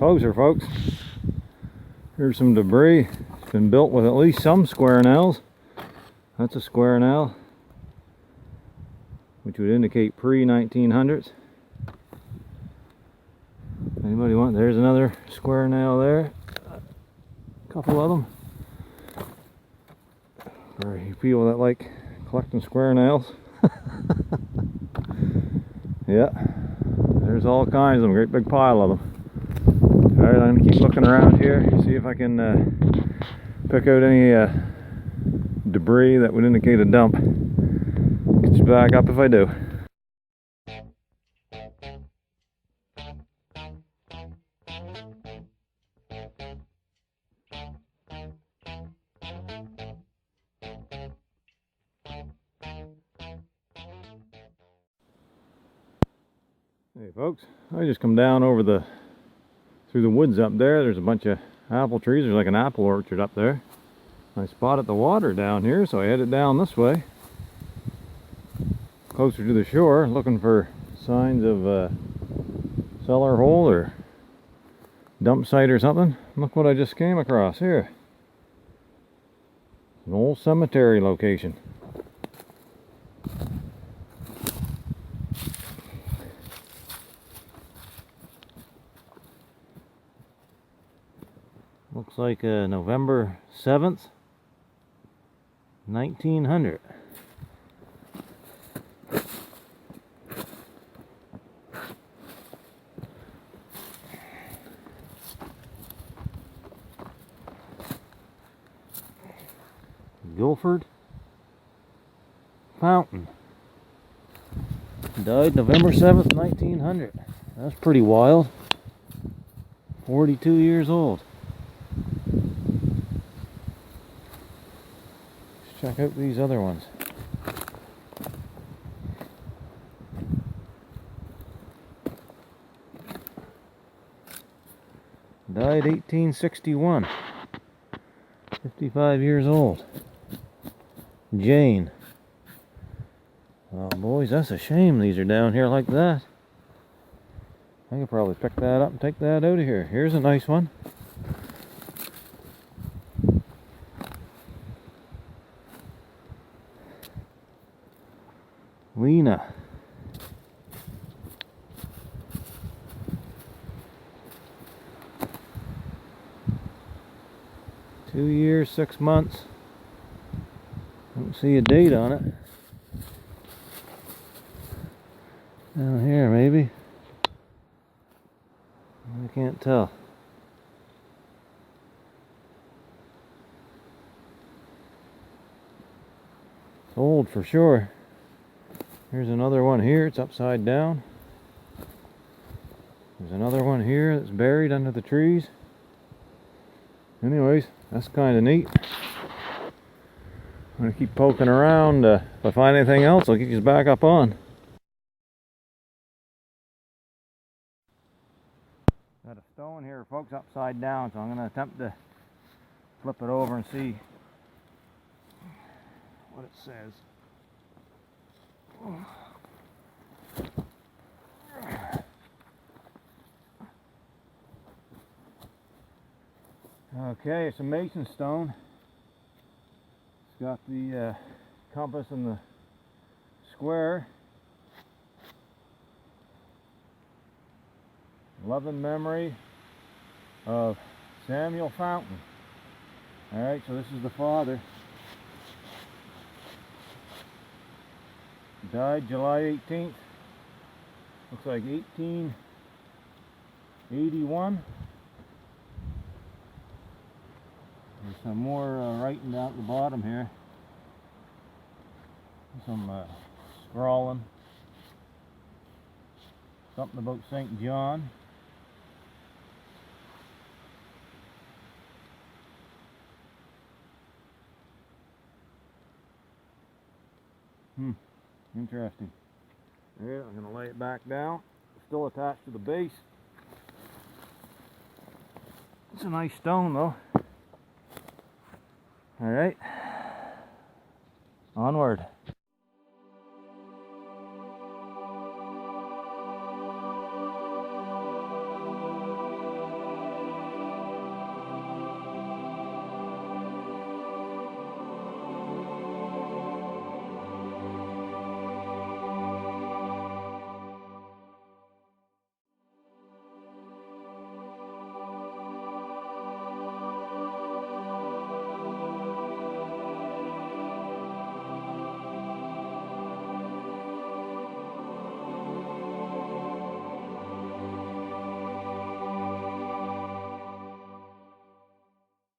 closer, folks. Here's some debris. It's been built with at least some square nails. That's a square nail, which would indicate pre-1900s. Anybody want? There's another square nail there. A couple of them. For you people that like collecting square nails. Yeah, there's all kinds of them. Great big pile of them. Alright, I'm going to keep looking around here, see if I can pick out any debris that would indicate a dump. Get you back up if I do. Hey folks, I just come down over through the woods up there. There's a bunch of apple trees. There's like an apple orchard up there. I spotted the water down here, so I headed down this way, closer to the shore, looking for signs of cellar hole or dump site or something. Look what I just came across here. An old cemetery location. Looks like November 7th, 1900. Guilford Fountain. Died November 7th, 1900. That's pretty wild. 42 years old. Check out these other ones. Died 1861. 55 years old. Jane. Oh boys, that's a shame these are down here like that. I could probably pick that up and take that out of here. Here's a nice one. Lena. Two years, 6 months. Don't see a date on it. Down here, maybe. I can't tell. It's old for sure. Here's another one here, it's upside down. There's another one here that's buried under the trees. Anyways, that's kind of neat. I'm going to keep poking around. If I find anything else, I'll get you back up on. Got a stone here, folks, upside down, so I'm going to attempt to flip it over and see what it says. Okay, it's a mason stone. It's got the compass and the square. Loving memory of Samuel Fountain. Alright, so this is the father. Died July 18th. Looks like 1881. There's some more writing down at the bottom here. Some scrawling. Something about St. John. Interesting. Yeah, I'm going to lay it back down. Still attached to the base. It's a nice stone though. Alright. Onward.